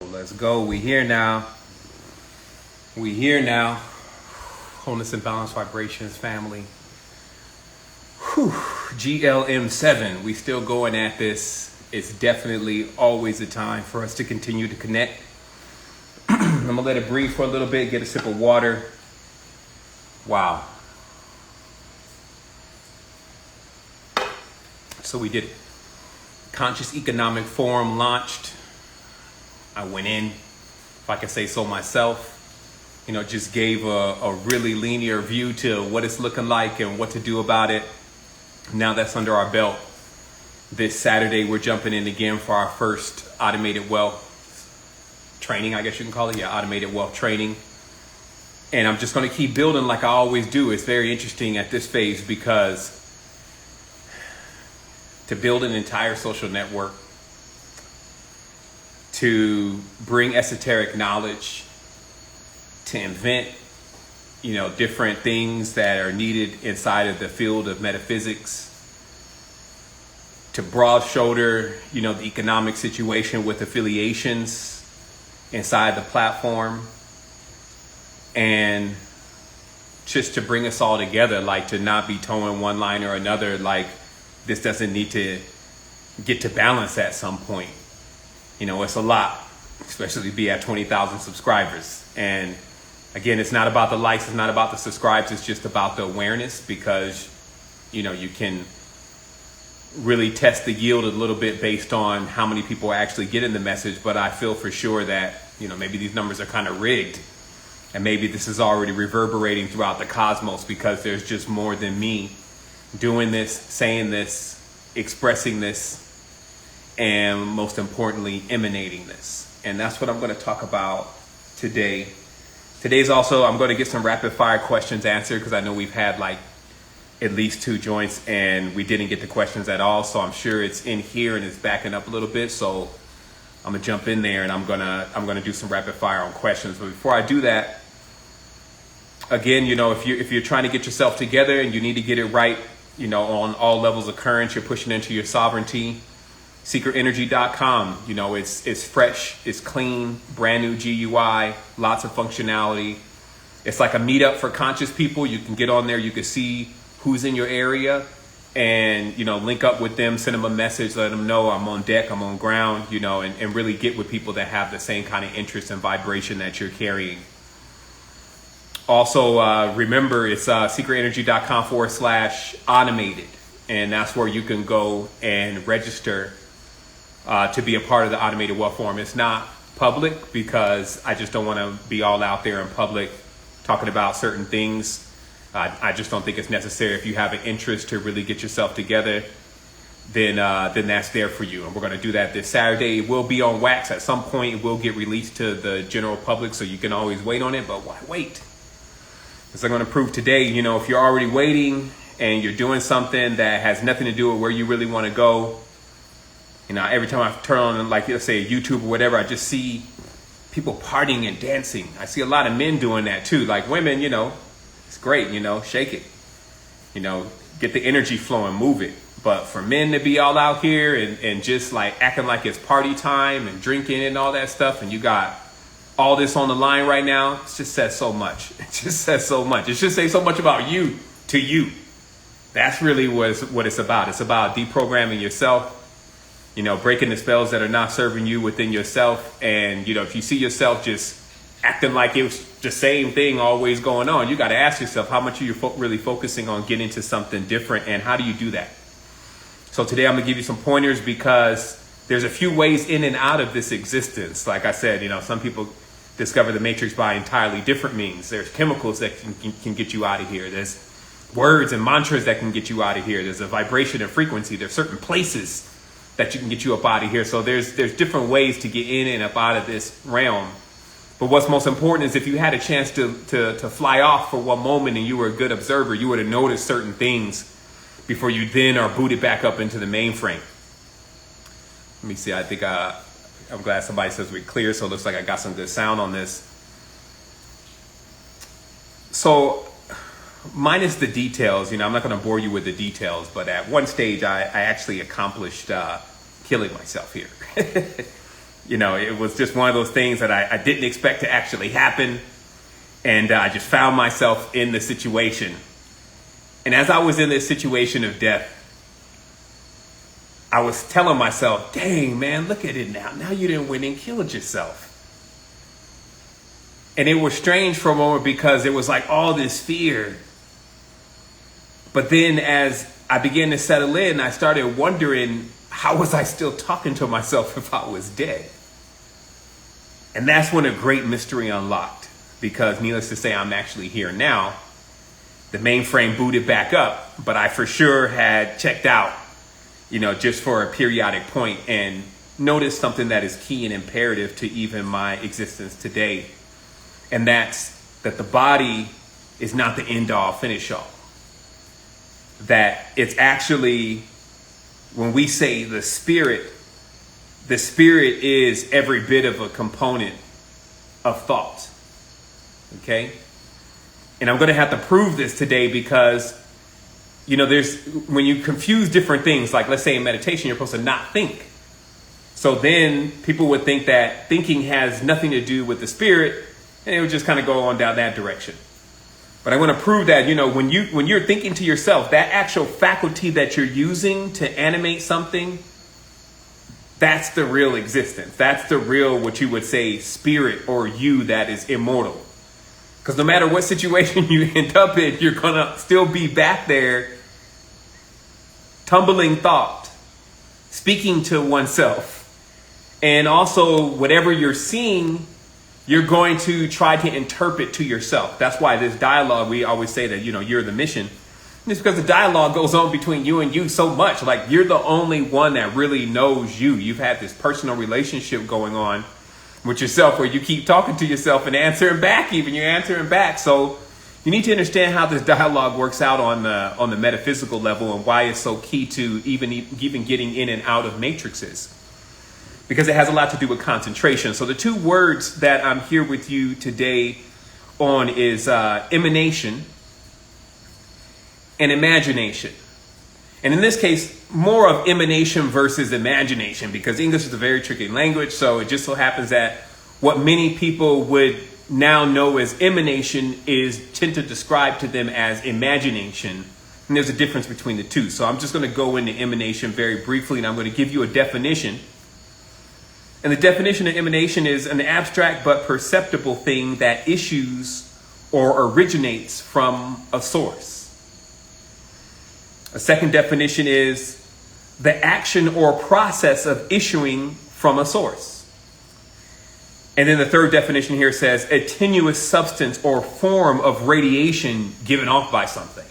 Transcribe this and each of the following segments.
Let's go. We here now. We here now. Wholeness and Balance Vibrations family. Whew. GLM7. We still going at this. It's definitely always a time for us to continue to connect. I'm gonna let it breathe for a little bit, get a sip of water. Wow. So we did it. Conscious Economic Forum launched. I went in, if I can say so myself, just gave a really linear view to what it's looking like and what to do about it. Now that's under our belt. This Saturday, we're jumping in again for our first automated wealth training, I guess you can call it. Yeah, automated wealth training. And I'm just going to keep building like I always do. It's very interesting at this phase because to build an entire social network, to bring esoteric knowledge, to invent, different things that are needed inside of the field of metaphysics, to broad shoulder, the economic situation with affiliations inside the platform, and just to bring us all together, like to not be towing one line or another, like this doesn't need to get to balance at some point. It's a lot, especially to be at 20,000 subscribers. And again, it's not about the likes, it's not about the subscribes, it's just about the awareness, because, you can really test the yield a little bit based on how many people are actually getting the message. But I feel for sure that, maybe these numbers are kind of rigged, and maybe this is already reverberating throughout the cosmos because there's just more than me doing this, saying this, expressing this, and most importantly, emanating this. And that's what I'm going to talk about today. Today's also, I'm going to get some rapid fire questions answered because I know we've had like at least 2 joints and we didn't get the questions at all. So I'm sure it's in here and it's backing up a little bit. So I'm going to jump in there and I'm going to do some rapid fire on questions. But before I do that, again, if you're trying to get yourself together and you need to get it right, on all levels of current, you're pushing into your sovereignty. SecretEnergy.com, it's fresh, it's clean, brand new GUI, lots of functionality. It's like a meetup for conscious people. You can get on there, you can see who's in your area and, link up with them, send them a message, let them know I'm on deck, I'm on ground, and really get with people that have the same kind of interest and vibration that you're carrying. Also, remember, it's secretenergy.com/automated. And that's where you can go and register to be a part of the automated wealth forum. It's not public because I just don't want to be all out there in public talking about certain things. I just don't think it's necessary. If you have an interest to really get yourself together, then that's there for you. And we're going to do that this Saturday. It will be on wax at some point. It will get released to the general public, so you can always wait on it. But why wait? Because I'm going to prove today, if you're already waiting and you're doing something that has nothing to do with where you really want to go. Every time I turn on, like, let's say YouTube or whatever, I just see people partying and dancing. I see a lot of men doing that too. Like women, it's great, shake it. Get the energy flowing, move it. But for men to be all out here and just like acting like it's party time and drinking and all that stuff, and you got all this on the line right now, it just says so much. It just says so much. It should say so much about you to you. That's really what it's about. It's about deprogramming yourself, breaking the spells that are not serving you within yourself. And, if you see yourself just acting like it was the same thing always going on, you got to ask yourself, how much are you really focusing on getting to something different? And how do you do that? So today I'm going to give you some pointers because there's a few ways in and out of this existence. Like I said, some people discover the matrix by entirely different means. There's chemicals that can get you out of here. There's words and mantras that can get you out of here. There's a vibration and frequency. There's certain places that you can get you up out of here. So there's different ways to get in and up out of this realm. But what's most important is if you had a chance to fly off for one moment and you were a good observer, you would have noticed certain things before you then are booted back up into the mainframe. Let me see. I think I'm glad somebody says we're clear. So it looks like I got some good sound on this. So minus the details, I'm not going to bore you with the details, but at one stage I actually accomplished killing myself here. It was just one of those things that I didn't expect to actually happen. And I just found myself in the situation. And as I was in this situation of death, I was telling myself, dang, man, look at it now. Now you didn't win and killed yourself. And it was strange for a moment because it was like all this fear. But then as I began to settle in, I started wondering, how was I still talking to myself if I was dead? And that's when a great mystery unlocked. Because needless to say, I'm actually here now. The mainframe booted back up, but I for sure had checked out, just for a periodic point, and noticed something that is key and imperative to even my existence today. And that's that the body is not the end all finish all. That it's actually, when we say the spirit is every bit of a component of thought. Okay? And I'm going to have to prove this today because, when you confuse different things, like let's say in meditation, you're supposed to not think. So then people would think that thinking has nothing to do with the spirit, and it would just kind of go on down that direction. But I want to prove that, when you're thinking to yourself, that actual faculty that you're using to animate something, that's the real existence. That's the real, what you would say, spirit or you that is immortal. Because no matter what situation you end up in, you're going to still be back there, tumbling thought, speaking to oneself. And also, whatever you're seeing, you're going to try to interpret to yourself. That's why this dialogue, we always say that, you're the mission. And it's because the dialogue goes on between you and you so much. Like, you're the only one that really knows you. You've had this personal relationship going on with yourself where you keep talking to yourself and answering back, even you're answering back. So you need to understand how this dialogue works out on the metaphysical level and why it's so key to even getting in and out of matrices. Because it has a lot to do with concentration. So the two words that I'm here with you today on is emanation and imagination. And in this case, more of emanation versus imagination, because English is a very tricky language. So it just so happens that what many people would now know as emanation tend to describe to them as imagination. And there's a difference between the two. So I'm just going to go into emanation very briefly, and I'm going to give you a definition. And the definition of emanation is an abstract but perceptible thing that issues or originates from a source. A second definition is the action or process of issuing from a source. And then the third definition here says a tenuous substance or form of radiation given off by something.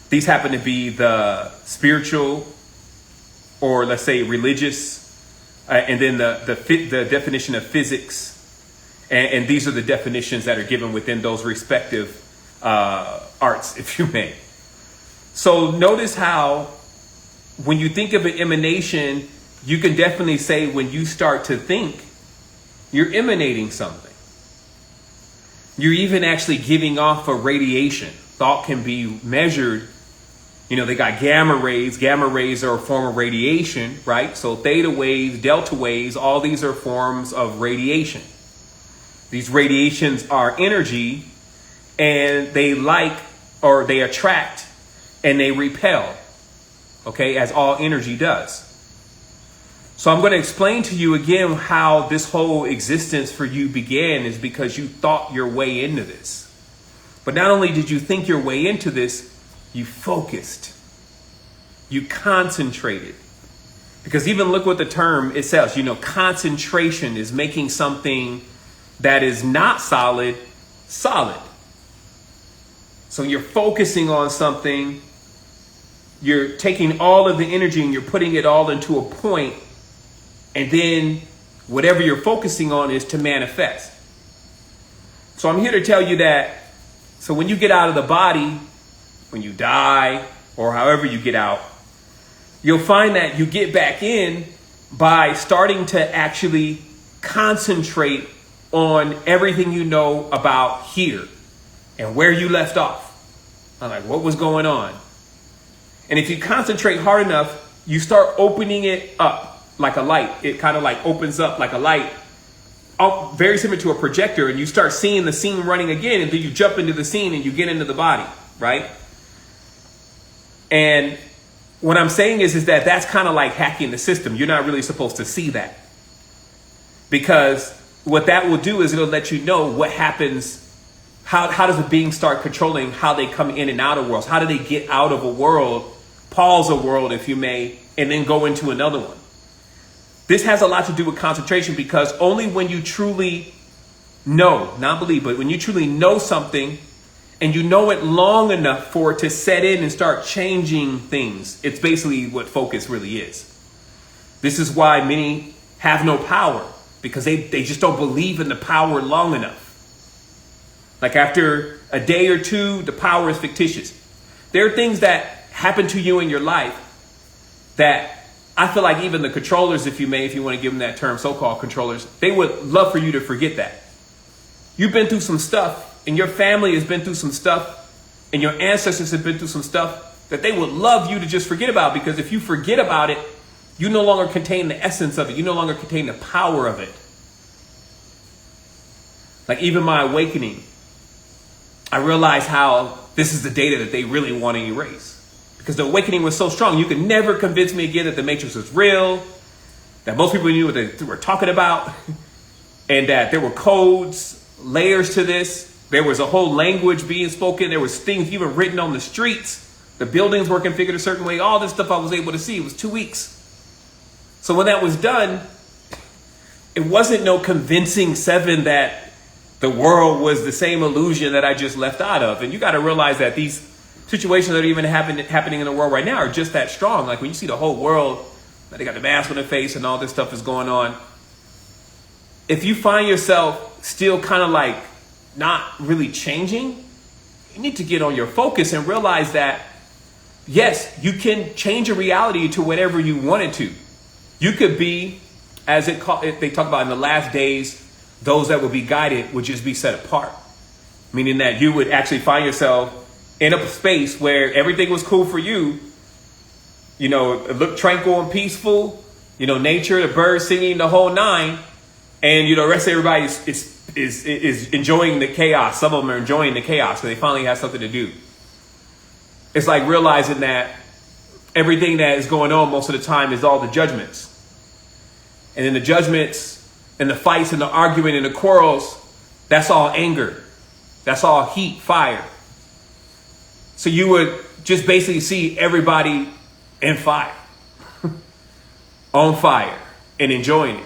These happen to be the spiritual, or let's say religious, and then the definition of physics. And these are the definitions that are given within those respective arts, if you may. So notice how when you think of an emanation, you can definitely say when you start to think, you're emanating something. You're even actually giving off a radiation. Thought can be measured. They got gamma rays. Gamma rays are a form of radiation, right? So theta waves, delta waves, all these are forms of radiation. These radiations are energy, and they attract and they repel, okay, as all energy does. So I'm going to explain to you again how this whole existence for you began is because you thought your way into this. But not only did you think your way into this, you focused. You concentrated. Because even look what the term it says, concentration is making something that is not solid, solid. So you're focusing on something, you're taking all of the energy and you're putting it all into a point, and then whatever you're focusing on is to manifest. So I'm here to tell you that, so when you get out of the body, when you die, or however you get out, you'll find that you get back in by starting to actually concentrate on everything you know about here and where you left off. I'm like, what was going on? And if you concentrate hard enough, you start opening it up. like a light. It kind of like opens up like a light, very similar to a projector, and you start seeing the scene running again, and then you jump into the scene and you get into the body, right? And what I'm saying is that that's kind of like hacking the system. You're not really supposed to see that, because what that will do is it'll let you know what happens. How does a being start controlling how they come in and out of worlds? How do they get out of a world, pause a world, if you may, and then go into another one? This has a lot to do with concentration, because only when you truly know, not believe, but when you truly know something and you know it long enough for it to set in and start changing things, it's basically what focus really is. This is why many have no power, because they just don't believe in the power long enough. Like after a day or two, the power is fictitious. There are things that happen to you in your life that I feel like even the controllers, if you want to give them that term, so-called controllers, they would love for you to forget that. You've been through some stuff, and your family has been through some stuff, and your ancestors have been through some stuff that they would love you to just forget about, because if you forget about it, you no longer contain the essence of it. You no longer contain the power of it. Like even my awakening, I realized how this is the data that they really want to erase. Because the awakening was so strong, you could never convince me again that the Matrix was real, that most people knew what they were talking about, and that there were codes, layers to this. There was a whole language being spoken. There was things even written on the streets. The buildings were configured a certain way. All this stuff I was able to see. It was 2 weeks. So when that was done, it wasn't no convincing 7 that the world was the same illusion that I just left out of. And you got to realize that these situations that are even happening in the world right now are just that strong. Like when you see the whole world, they got the mask on their face and all this stuff is going on. If you find yourself still kind of like not really changing, you need to get on your focus and realize that, yes, you can change your reality to whatever you wanted to. You could be, as they talk about in the last days, those that will be guided would just be set apart. Meaning that you would actually find yourself in a space where everything was cool for you. You know, it looked tranquil and peaceful. You know, nature, the birds singing, the whole nine. And, you know, the rest of everybody is enjoying the chaos. Some of them are enjoying the chaos because they finally have something to do. It's like realizing that everything that is going on most of the time is all the judgments. And then the judgments and the fights and the arguing and the quarrels, that's all anger. That's all heat, fire. So you would just basically see everybody in fire, on fire, and enjoying it.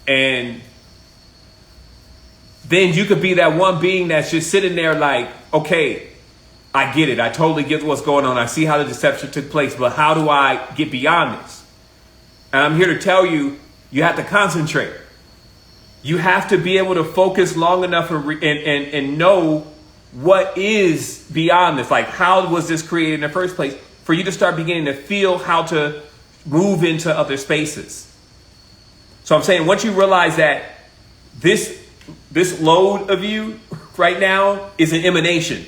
And then you could be that one being that's just sitting there like, okay, I get it. I totally get what's going on. I see how the deception took place, but how do I get beyond this? And I'm here to tell you, you have to concentrate. You have to be able to focus long enough and know what is beyond this. Like, how was this created in the first place? For you to start beginning to feel how to move into other spaces. So I'm saying, once you realize that this load of you right now is an emanation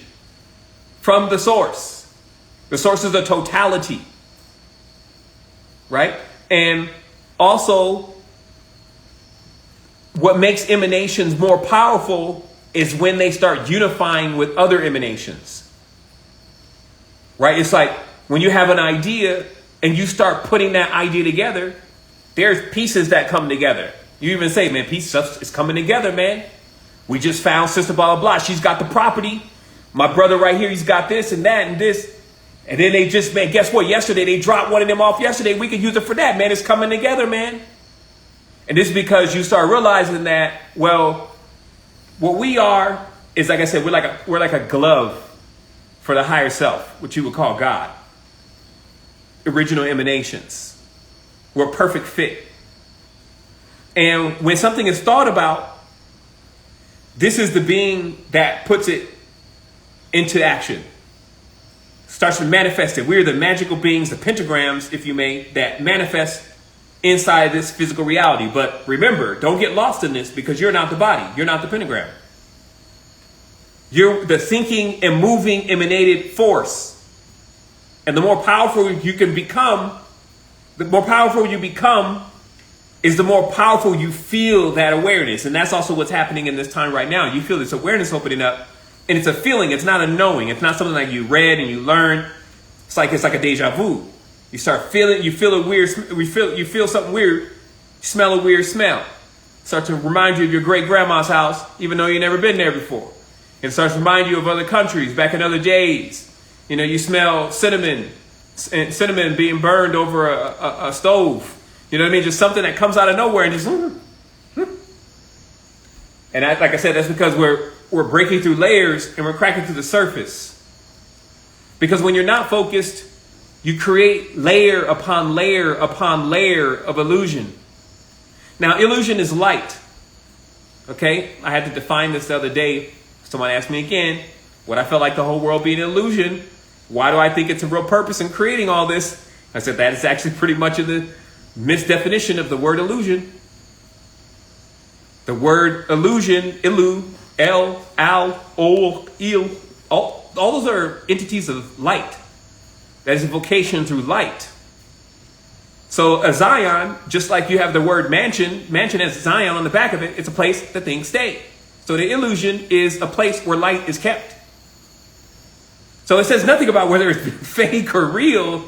from the source. The source is a totality. Right? And also, what makes emanations more powerful is when they start unifying with other emanations. Right? It's like when you have an idea and you start putting that idea together, there's pieces that come together. You even say, man, piece stuff is coming together, man. We just found sister blah, blah, blah. She's got the property. My brother right here, he's got this and that and this. And then they just, man, guess what? Yesterday, they dropped one of them off yesterday. We could use it for that, man. It's coming together, man. And this is because you start realizing that, well, what we are is, like I said, we're like a glove for the higher self, which you would call God. Original emanations. We're a perfect fit. And when something is thought about, this is the being that puts it into action. Starts to manifest it. We're the magical beings, the pentagrams, if you may, that manifest inside this physical reality. But remember, don't get lost in this, because you're not the body. You're not the pentagram. You're the thinking and moving emanated force. And the more powerful you can become, The more powerful you become is the more powerful you feel that awareness. And that's also what's happening in this time right now. You feel this awareness opening up, and it's a feeling. It's not a knowing. It's not something like you read and you learned. It's like a deja vu. You start feeling, you feel a weird, you feel something weird. You smell a weird smell. It starts to remind you of your great grandma's house, even though you've never been there before. It starts to remind you of other countries back in other days. You know, you smell cinnamon being burned over a stove. You know what I mean? Just something that comes out of nowhere and just. And like I said, that's because we're breaking through layers and we're cracking through the surface. Because when you're not focused, you create layer upon layer upon layer of illusion. Now, illusion is light. Okay? I had to define this the other day. Someone asked me again, what I felt like the whole world being an illusion. Why do I think it's a real purpose in creating all this? I said that is actually pretty much in the misdefinition of the word illusion. The word illusion, ilu, el, al, ol, il, all those are entities of light. That is a vocation through light. So a Zion, just like you have the word mansion has Zion on the back of it, it's a place that things stay. So the illusion is a place where light is kept. So it says nothing about whether it's fake or real,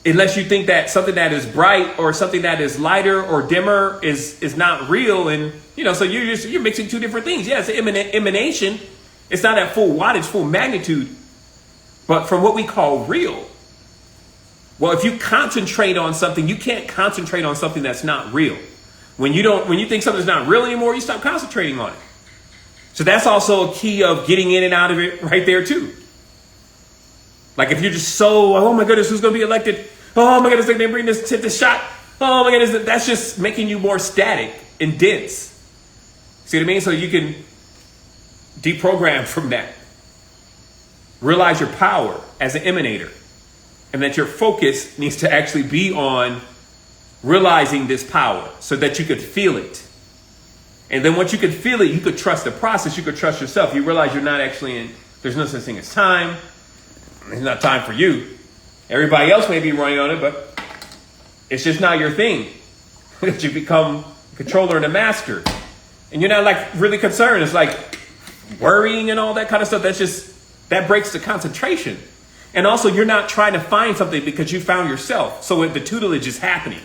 unless you think that something that is bright or something that is lighter or dimmer is not real. And, you know, so you're mixing two different things. Yeah, it's an emanation. It's not at full wattage, full magnitude, but from what we call real. Well, if you concentrate on something, you can't concentrate on something that's not real. When you think something's not real anymore, you stop concentrating on it. So that's also a key of getting in and out of it right there too. Like if you're just so, oh my goodness, who's going to be elected? Oh my goodness, they bring this shot. Oh my goodness, that's just making you more static and dense. See what I mean? So you can deprogram from that. Realize your power as an emanator, and that your focus needs to actually be on realizing this power so that you could feel it. And then once you could feel it, you could trust the process. You could trust yourself. You realize you're not actually there's no such thing as time. It's not time for you. Everybody else may be running on it, but it's just not your thing. That you become the controller and the master. And you're not like really concerned. It's like worrying and all that kind of stuff. That breaks the concentration. And also you're not trying to find something because you found yourself. So the tutelage is happening.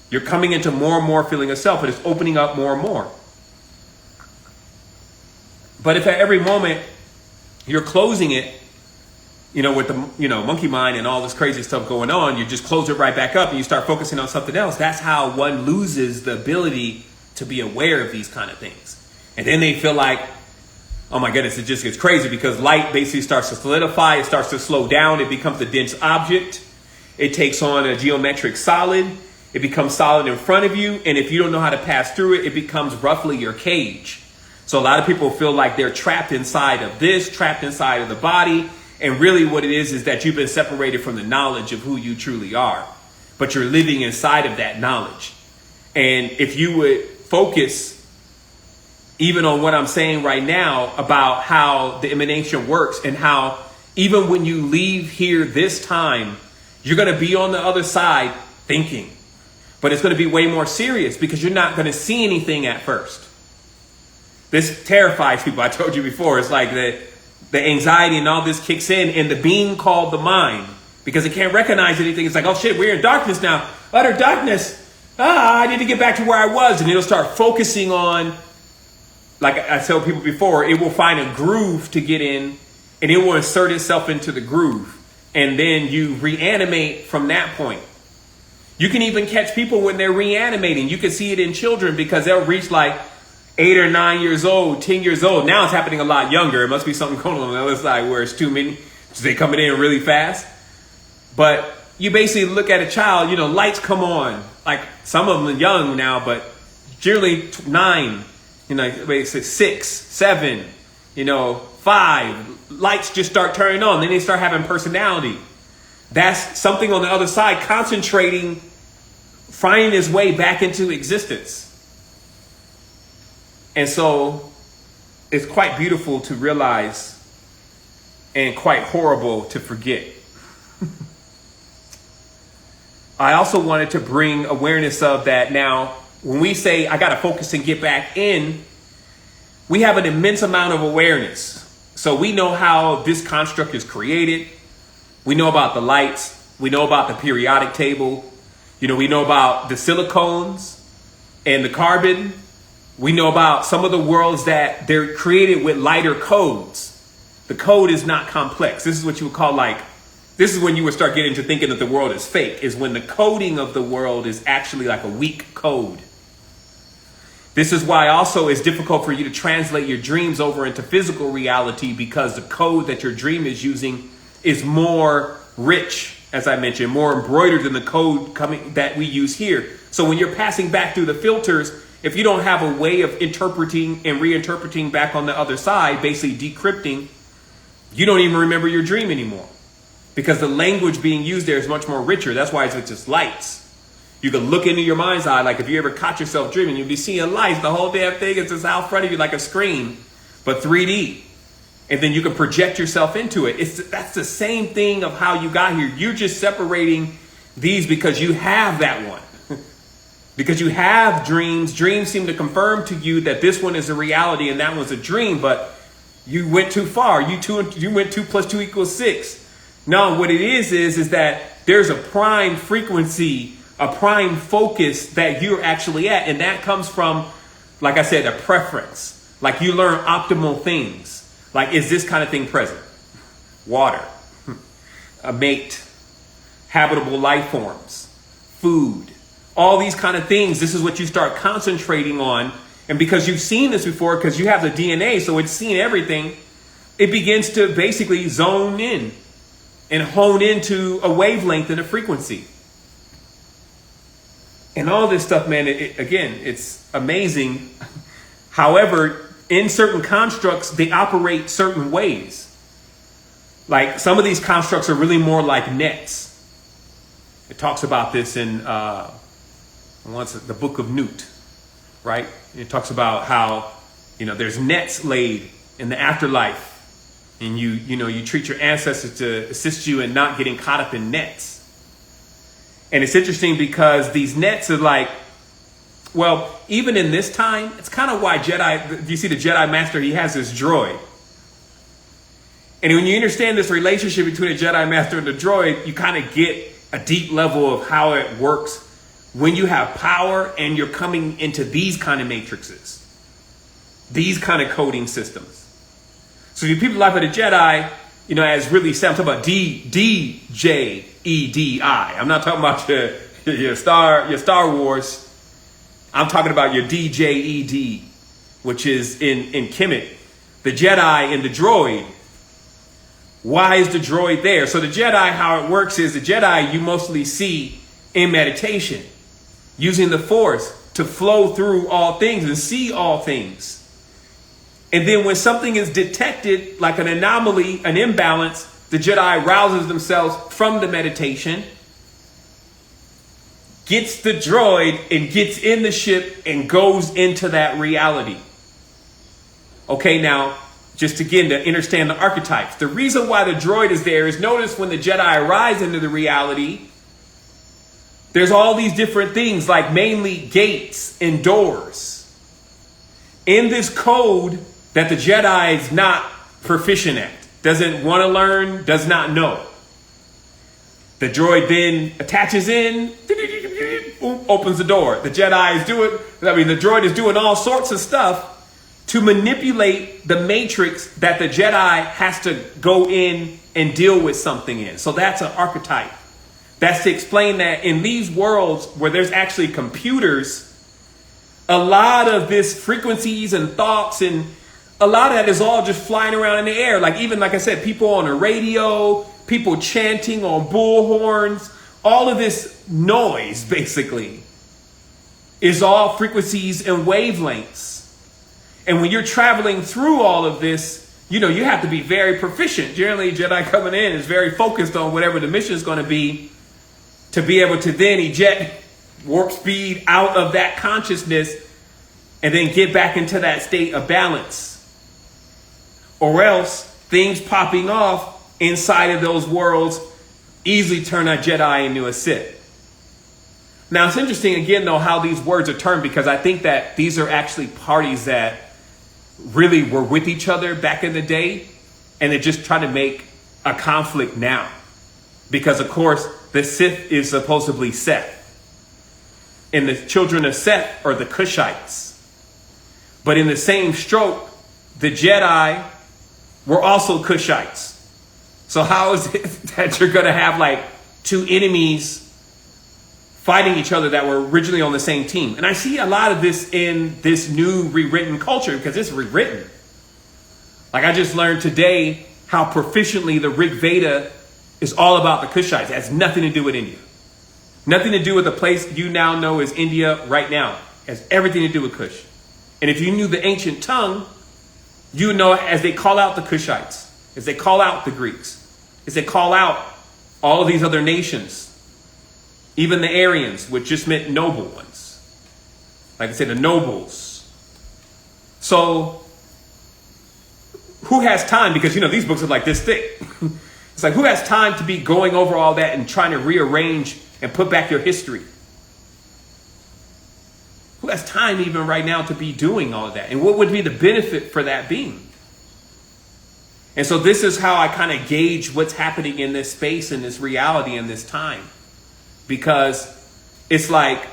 You're coming into more and more feeling of self, and it's opening up more and more. But if at every moment you're closing it, you know, with the, you know, monkey mind and all this crazy stuff going on, you just close it right back up and you start focusing on something else. That's how one loses the ability to be aware of these kind of things. And then they feel like, oh my goodness, it just gets crazy because light basically starts to solidify. It starts to slow down. It becomes a dense object. It takes on a geometric solid. It becomes solid in front of you. And if you don't know how to pass through it, it becomes roughly your cage. So a lot of people feel like they're trapped inside of this, trapped inside of the body. And really what it is that you've been separated from the knowledge of who you truly are. But you're living inside of that knowledge. And if you would focus even on what I'm saying right now about how the emanation works and how even when you leave here this time, you're going to be on the other side thinking. But it's going to be way more serious because you're not going to see anything at first. This terrifies people. I told you before, it's like the anxiety and all this kicks in, and the being called the mind, because it can't recognize anything. It's like, oh shit, we're in darkness now. Utter darkness. I need to get back to where I was. And it'll start focusing on, like I tell people before, it will find a groove to get in, and it will insert itself into the groove. And then you reanimate from that point. You can even catch people when they're reanimating. You can see it in children because they'll reach like 8 or 9 years old, 10 years old. Now it's happening a lot younger. It must be something going on. It's like where it's too many. So they coming in really fast. But you basically look at a child, you know, lights come on. Like some of them are young now, but generally 9, you know, it's 6, 7, you know, 5. Lights just start turning on. Then they start having personality. That's something on the other side concentrating, finding its way back into existence. And so it's quite beautiful to realize and quite horrible to forget. I also wanted to bring awareness of that. Now, when we say I got to focus and get back in, we have an immense amount of awareness. So we know how this construct is created. We know about the lights. We know about the periodic table. We know about the silicones and the carbon. We know about some of the worlds that they're created with lighter codes. The code is not complex. This is what you would call this is when you would start getting to thinking that the world is fake, is when the coding of the world is actually like a weak code. This is why also it's difficult for you to translate your dreams over into physical reality, because the code that your dream is using is more rich, as I mentioned, more embroidered than the code that we use here. So when you're passing back through the filters, if you don't have a way of interpreting and reinterpreting back on the other side, basically decrypting, you don't even remember your dream anymore, because the language being used there is much more richer. That's why it's just lights. You can look into your mind's eye, like if you ever caught yourself dreaming, you'll be seeing lights. The whole damn thing is just out front of you like a screen, but 3D. And then you can project yourself into it. That's the same thing of how you got here. You're just separating these because you have that one. Because you have dreams. Dreams seem to confirm to you that this one is a reality and that one's a dream, but you went too far. You went 2 + 2 = 6. No, what it is that there's a prime frequency, a prime focus that you're actually at. And that comes from, like I said, a preference. Like you learn optimal things. Like, is this kind of thing present? Water, a mate, habitable life forms, food, all these kind of things. This is what you start concentrating on. And because you've seen this before, because you have the DNA, so it's seen everything, it begins to basically zone in and hone into a wavelength and a frequency. And all this stuff, man, again, it's amazing. However, in certain constructs, they operate certain ways. Like some of these constructs are really more like nets. It talks about this in the book of Newt, right? It talks about how, there's nets laid in the afterlife, and you treat your ancestors to assist you in not getting caught up in nets. And it's interesting because these nets are like, well, even in this time, it's kind of why Jedi, you see the Jedi Master, he has this droid. And when you understand this relationship between a Jedi Master and the droid, you kind of get a deep level of how it works when you have power and you're coming into these kind of matrices, these kind of coding systems. So you people life of the Jedi, as really said, I'm talking about DJEDI. I'm not talking about your Star Wars. I'm talking about your DJED, which is in Kemet, the Jedi and the droid. Why is the droid there? So the Jedi, how it works is the Jedi you mostly see in meditation, using the Force to flow through all things and see all things. And then when something is detected, like an anomaly, an imbalance, the Jedi rouses themselves from the meditation, gets the droid and gets in the ship and goes into that reality. Okay, now, just again to understand the archetypes. The reason why the droid is there is, notice when the Jedi rise into the reality, there's all these different things like mainly gates and doors. In this code that the Jedi is not proficient at, doesn't want to learn, does not know. The droid then attaches in, opens the door. The droid is doing all sorts of stuff to manipulate the matrix that the Jedi has to go in and deal with something in. So that's an archetype. That's to explain that in these worlds where there's actually computers, a lot of this frequencies and thoughts and a lot of that is all just flying around in the air. Like even, like I said, people on the radio, people chanting on bullhorns, all of this noise basically is all frequencies and wavelengths. And when you're traveling through all of this, you have to be very proficient. Generally, Jedi coming in is very focused on whatever the mission is going to be able to then eject warp speed out of that consciousness and then get back into that state of balance. Or else things popping off inside of those worlds easily turn a Jedi into a Sith. Now, it's interesting, again, though, how these words are termed, because I think that these are actually parties that really were with each other back in the day, and they're just trying to make a conflict now. Because, of course, the Sith is supposedly Seth. And the children of Seth are the Cushites. But in the same stroke, the Jedi were also Cushites. So how is it that you're going to have like two enemies fighting each other that were originally on the same team? And I see a lot of this in this new rewritten culture, because it's rewritten. Like I just learned today how proficiently the Rig Veda is all about the Cushites. It has nothing to do with India. Nothing to do with the place you now know as India right now. It has everything to do with Kush. And if you knew the ancient tongue, you would know, as they call out the Cushites, as they call out the Greeks, as they call out all of these other nations, even the Aryans, which just meant noble ones. Like I said, the nobles. So who has time? Because, these books are like this thick. It's like, who has time to be going over all that and trying to rearrange and put back your history? Who has time even right now to be doing all of that? And what would be the benefit for that being? And so this is how I kind of gauge what's happening in this space, in this reality, in this time. Because it's like,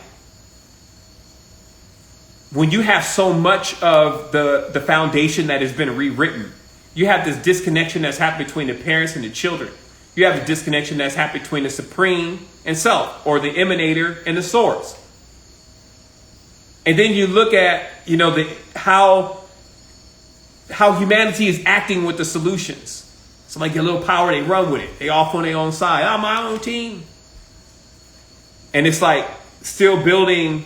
when you have so much of the foundation that has been rewritten, you have this disconnection that's happened between the parents and the children. You have the disconnection that's happened between the supreme and self, or the emanator and the source. And then you look at, how humanity is acting with the solutions. Somebody get a little power, they run with it. They off on their own side. I'm my own team. And it's like still building,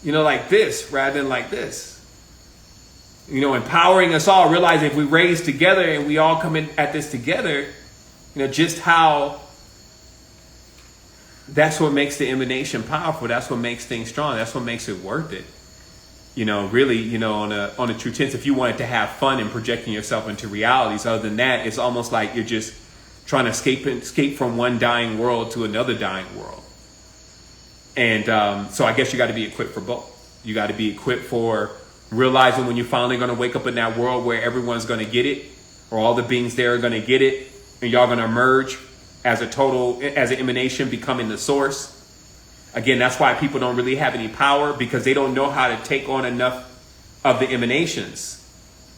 like this rather than like this. Empowering us all, realizing if we raise together and we all come in at this together, just how that's what makes the emanation powerful. That's what makes things strong. That's what makes it worth it. Really, on a true sense, if you wanted to have fun and projecting yourself into realities, other than that, it's almost like you're just trying to escape from one dying world to another dying world. And so I guess you got to be equipped for both. You got to be equipped for realizing when you're finally going to wake up in that world where everyone's going to get it, or all the beings there are going to get it, and y'all going to emerge as an emanation, becoming the source. Again, that's why people don't really have any power, because they don't know how to take on enough of the emanations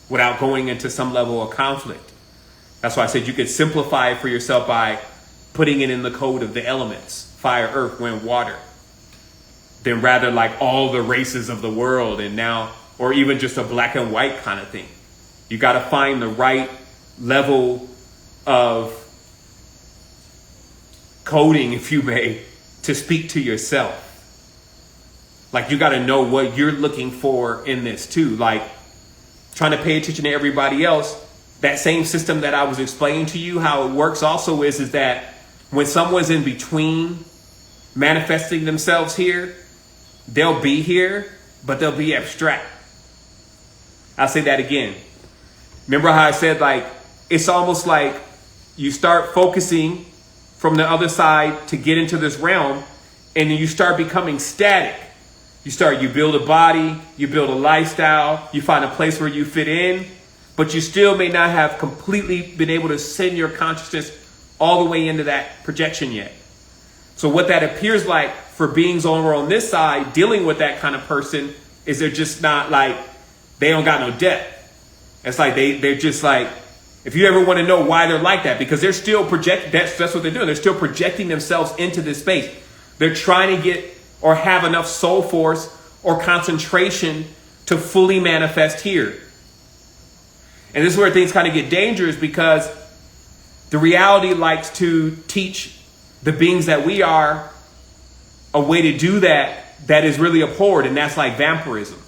without going into some level of conflict. That's why I said you could simplify it for yourself by putting it in the code of the elements: fire, earth, wind, water. Then rather like all the races of the world, and now, or even just a black and white kind of thing. You got to find the right level of coding, if you may, to speak to yourself. Like, you got to know what you're looking for in this too. Like, trying to pay attention to everybody else. That same system that I was explaining to you, how it works also is that when someone's in between manifesting themselves here, they'll be here, but they'll be abstract. I'll say that again. Remember how I said, like, it's almost like you start focusing from the other side to get into this realm, and then you start becoming static. You build a body, you build a lifestyle, you find a place where you fit in, but you still may not have completely been able to send your consciousness all the way into that projection yet. So what that appears like for beings over on this side dealing with that kind of person is they're just not like, they don't got no depth. It's like they're just like, if you ever want to know why they're like that, because they're still projecting, that's what they're doing. They're still projecting themselves into this space. They're trying to get or have enough soul force or concentration to fully manifest here. And this is where things kind of get dangerous, because the reality likes to teach the beings that we are a way to do that is really abhorred, and that's like vampirism.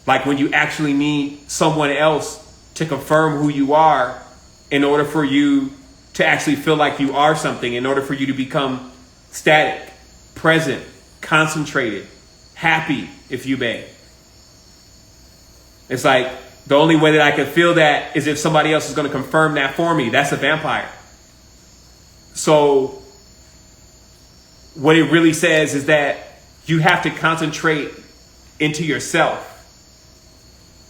Like when you actually need someone else to confirm who you are in order for you to actually feel like you are something, in order for you to become static, present, concentrated, happy, if you may. It's like the only way that I can feel that is if somebody else is going to confirm that for me. That's a vampire. So what it really says is that you have to concentrate into yourself.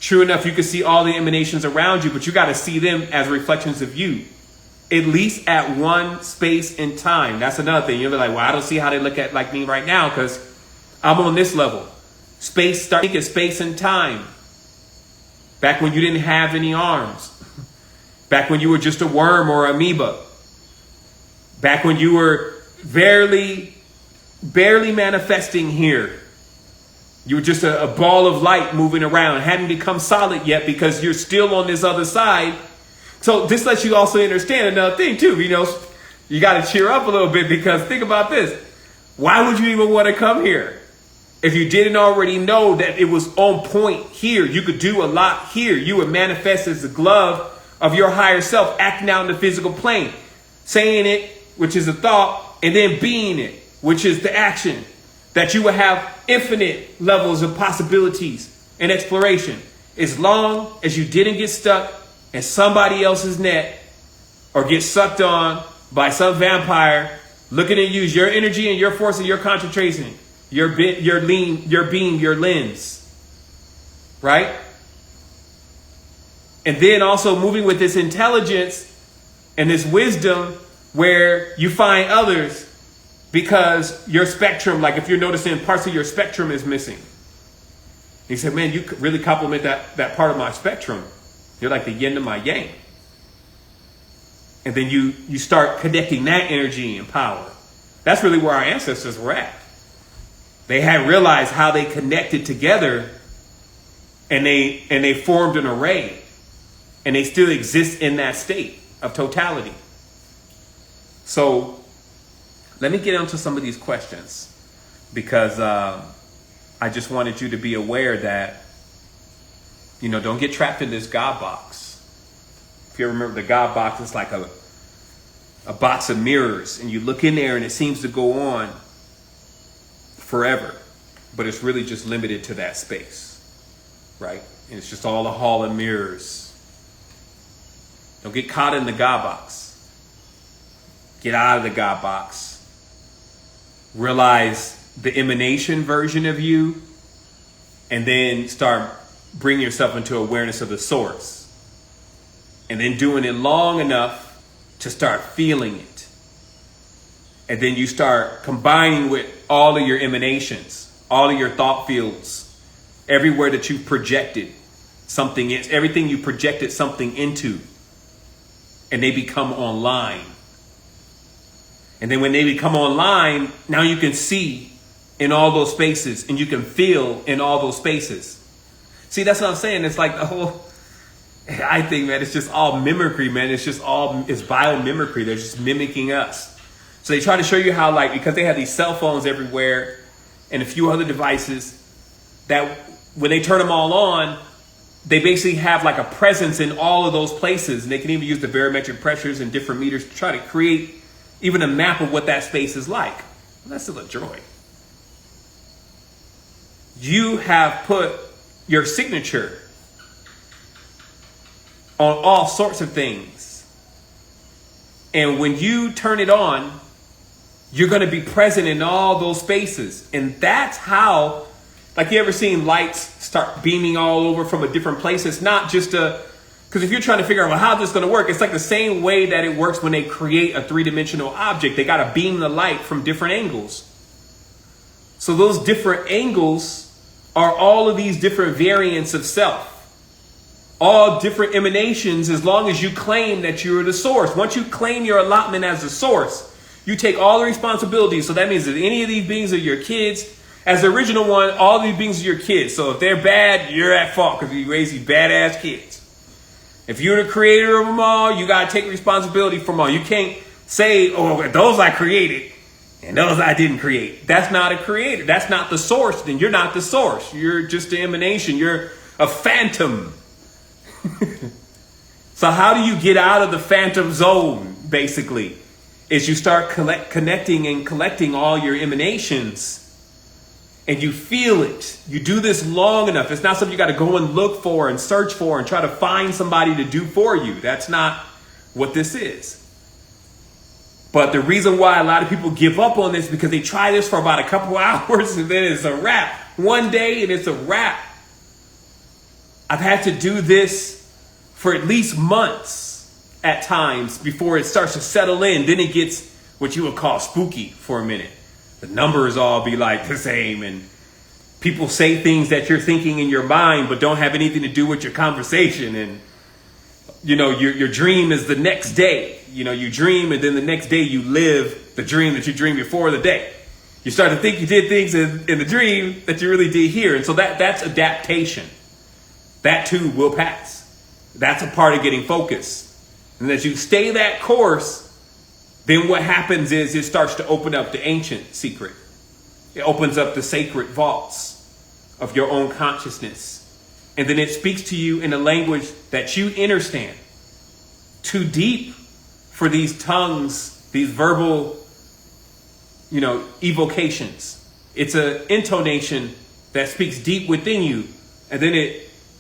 True enough, you can see all the emanations around you, but you got to see them as reflections of you, at least at one space in time. That's another thing. You'll be like, well, I don't see how they look at like me right now because I'm on this level. Start thinking space and time. Back when you didn't have any arms. Back when you were just a worm or amoeba. Back when you were barely manifesting here. You were just a ball of light moving around. Hadn't become solid yet because you're still on this other side. So this lets you also understand another thing too. You know, you got to cheer up a little bit because think about this. Why would you even want to come here? If you didn't already know that it was on point here, you could do a lot here. You would manifest as the glove of your higher self, acting out in the physical plane, saying it, which is a thought, and then being it, which is the action. That you would have infinite levels of possibilities and exploration as long as you didn't get stuck in somebody else's net or get sucked on by some vampire looking to use your energy and your force and your concentration. Your beam, your lens, right? And then also moving with this intelligence and this wisdom where you find others because your spectrum, like if you're noticing parts of your spectrum is missing. He said, man, you could really complement that part of my spectrum. You're like the yin to my yang. And then you start connecting that energy and power. That's really where our ancestors were at. They had realized how they connected together and they formed an array and they still exist in that state of totality. So let me get into some of these questions because I just wanted you to be aware that, you know, don't get trapped in this God box. If you remember the God box, it's like a box of mirrors and you look in there and it seems to go on forever, but it's really just limited to that space, right? And it's just all a hall of mirrors. Don't get caught in the God box. Get out of the God box. Realize the emanation version of you, and then start bringing yourself into awareness of the source. And then doing it long enough to start feeling it. And then you start combining with all of your emanations, all of your thought fields, everywhere that you've projected something, everything you projected something into, and they become online. And then when they become online, now you can see in all those spaces and you can feel in all those spaces. See, that's what I'm saying. It's like the whole, I think, man, it's just all mimicry, man. It's biomimicry. They're just mimicking us. So they try to show you how, like, because they have these cell phones everywhere and a few other devices, that when they turn them all on, they basically have like a presence in all of those places. And they can even use the barometric pressures and different meters to try to create even a map of what that space is like. Well, that's still a droid. You have put your signature on all sorts of things. And when you turn it on, you're going to be present in all those spaces. And that's how, like, you ever seen lights start beaming all over from a different place? It's not just because if you're trying to figure out, well, how's this going to work? It's like the same way that it works when they create a three-dimensional object. They got to beam the light from different angles. So those different angles are all of these different variants of self. All different emanations, as long as you claim that you're the source. Once you claim your allotment as the source, you take all the responsibility. So that means that any of these beings are your kids. As the original one, all these beings are your kids. So if they're bad, you're at fault because you raise these badass kids. If you're the creator of them all, you got to take responsibility for them all. You can't say, oh, those I created and those I didn't create. That's not a creator. That's not the source. Then you're not the source. You're just the emanation. You're a phantom. So how do you get out of the phantom zone, basically? Is you start connecting and collecting all your emanations and you feel it. You do this long enough. It's not something you got to go and look for and search for and try to find somebody to do for you. That's not what this is. But the reason why a lot of people give up on this is because they try this for about a couple hours and then it's a wrap. One day and it's a wrap. I've had to do this for at least months at times before it starts to settle in. Then it gets what you would call spooky for a minute. The numbers all be like the same, and people say things that you're thinking in your mind but don't have anything to do with your conversation. And your dream is the next day. You dream, and then the next day you live the dream that you dreamed before the day. You start to think you did things in the dream that you really did here. And so that's adaptation. That too will pass. That's a part of getting focused. And as you stay that course, then what happens is it starts to open up the ancient secret. It opens up the sacred vaults of your own consciousness. And then it speaks to you in a language that you understand. Too deep for these tongues, these verbal, evocations. It's an intonation that speaks deep within you. And then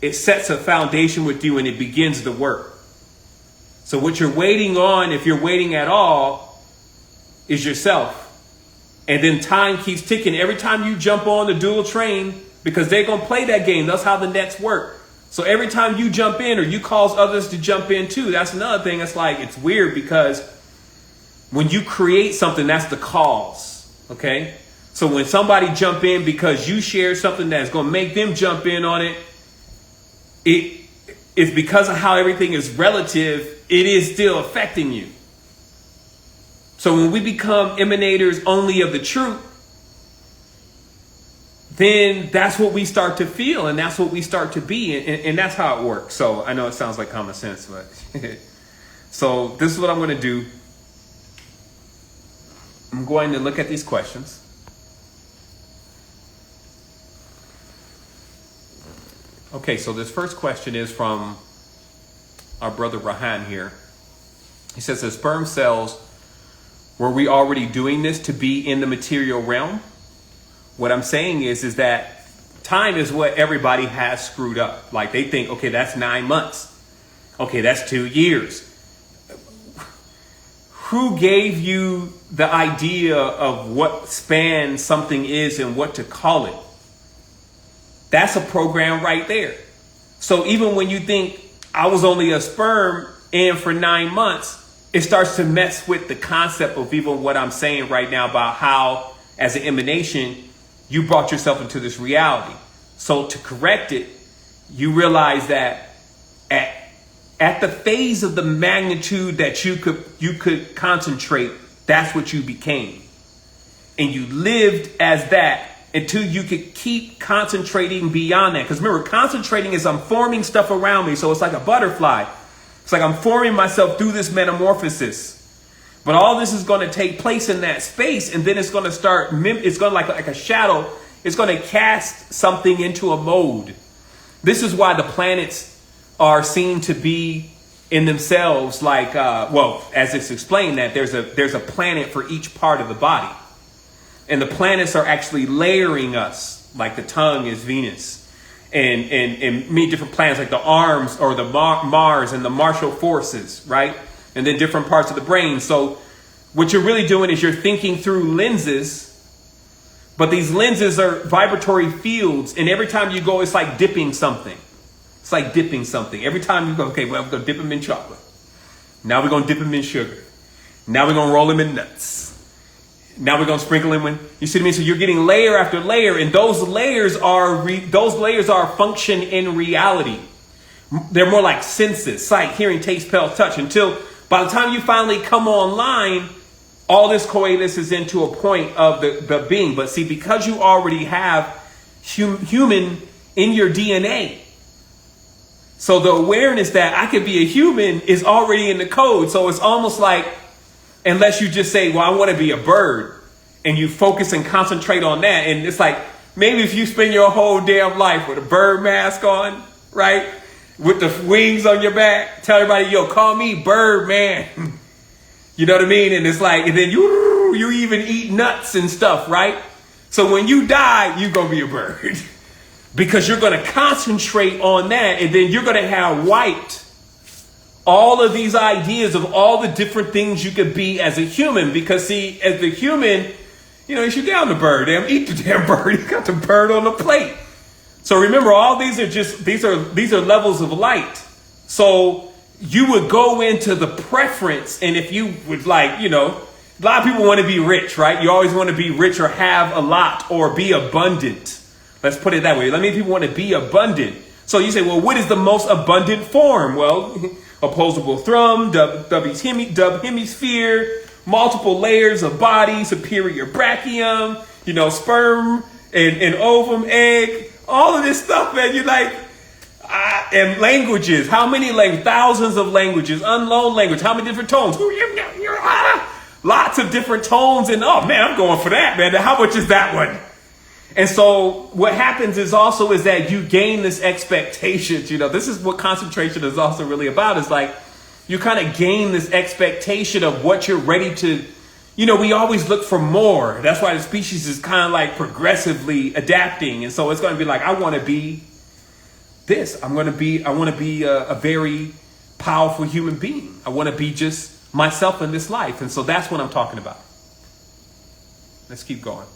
it sets a foundation with you and it begins the work. So what you're waiting on, if you're waiting at all, is yourself. And then time keeps ticking. Every time you jump on the dual train, because they're going to play that game. That's how the nets work. So every time you jump in or you cause others to jump in too, that's another thing. It's weird because when you create something, that's the cause. Okay. So when somebody jump in because you share something that's going to make them jump in on it, it's because of how everything is relative. It is still affecting you. So when we become emanators only of the truth, then that's what we start to feel and that's what we start to be. And that's how it works. So I know it sounds like common sense, but so this is what I'm going to do. I'm going to look at these questions. Okay, so this first question is from our brother Rahan here. He says, as sperm cells, were we already doing this to be in the material realm? What I'm saying is that time is what everybody has screwed up. Like they think, okay, that's 9 months. Okay, that's 2 years. Who gave you the idea of what span something is and what to call it? That's a program right there. So even when you think I was only a sperm and for 9 months, it starts to mess with the concept of even what I'm saying right now about how, as an emanation, you brought yourself into this reality. So to correct it, you realize that at the phase of the magnitude that you could concentrate, that's what you became. And you lived as that until you could keep concentrating beyond that. Because remember, concentrating is I'm forming stuff around me. So it's like a butterfly. It's like I'm forming myself through this metamorphosis. But all this is going to take place in that space. And then it's going to start, it's going to like a shadow. It's going to cast something into a mode. This is why the planets are seen to be in themselves like, as it's explained, that there's a planet for each part of the body. And the planets are actually layering us, like the tongue is Venus. And many different planets, like the arms or the Mars and the martial forces, right? And then different parts of the brain. So what you're really doing is you're thinking through lenses, but these lenses are vibratory fields. And every time you go, it's like dipping something. It's like dipping something. Every time you go, okay, well, we're going to dip them in chocolate. Now we're going to dip them in sugar. Now we're going to roll them in nuts. Now we're going to sprinkle them in. You see what I mean? So you're getting layer after layer, and those layers are function in reality. They're more like senses: sight, hearing, taste, smell, touch. Until by the time you finally come online, all this coalesces into a point of the being. But see, because you already have human in your DNA, so the awareness that I could be a human is already in the code. So it's almost like, unless you just say, well, I want to be a bird, and you focus and concentrate on that. And it's like, maybe if you spend your whole damn life with a bird mask on, right? With the wings on your back, tell everybody, yo, call me Bird Man. You know what I mean? And it's like, and then you even eat nuts and stuff, right? So when you die, you're going to be a bird. Because you're going to concentrate on that, and then you're going to have wiped all of these ideas of all the different things you could be as a human. Because see, as the human, you shoot down the bird, damn, eat the damn bird. You got the bird on the plate. So remember, all these are just, these are levels of light. So you would go into the preference, and if you would like, a lot of people want to be rich, right? You always want to be rich or have a lot or be abundant. Let's put it that way. Many people want to be abundant. So you say, well, what is the most abundant form? Well, opposable thumb, dubbed hemisphere, multiple layers of body, superior brachium, sperm and ovum, egg, all of this stuff, man. You're like, and languages. How many languages? Thousands of languages. Unknown language. How many different tones? Lots of different tones. And oh man, I'm going for that, man. How much is that one? And so what happens is that you gain this expectation. This is what concentration is also really about. Is like you kind of gain this expectation of what you're ready to. We always look for more. That's why the species is kind of like progressively adapting. And so it's going to be like, I want to be this. I want to be a very powerful human being. I want to be just myself in this life. And so that's what I'm talking about. Let's keep going.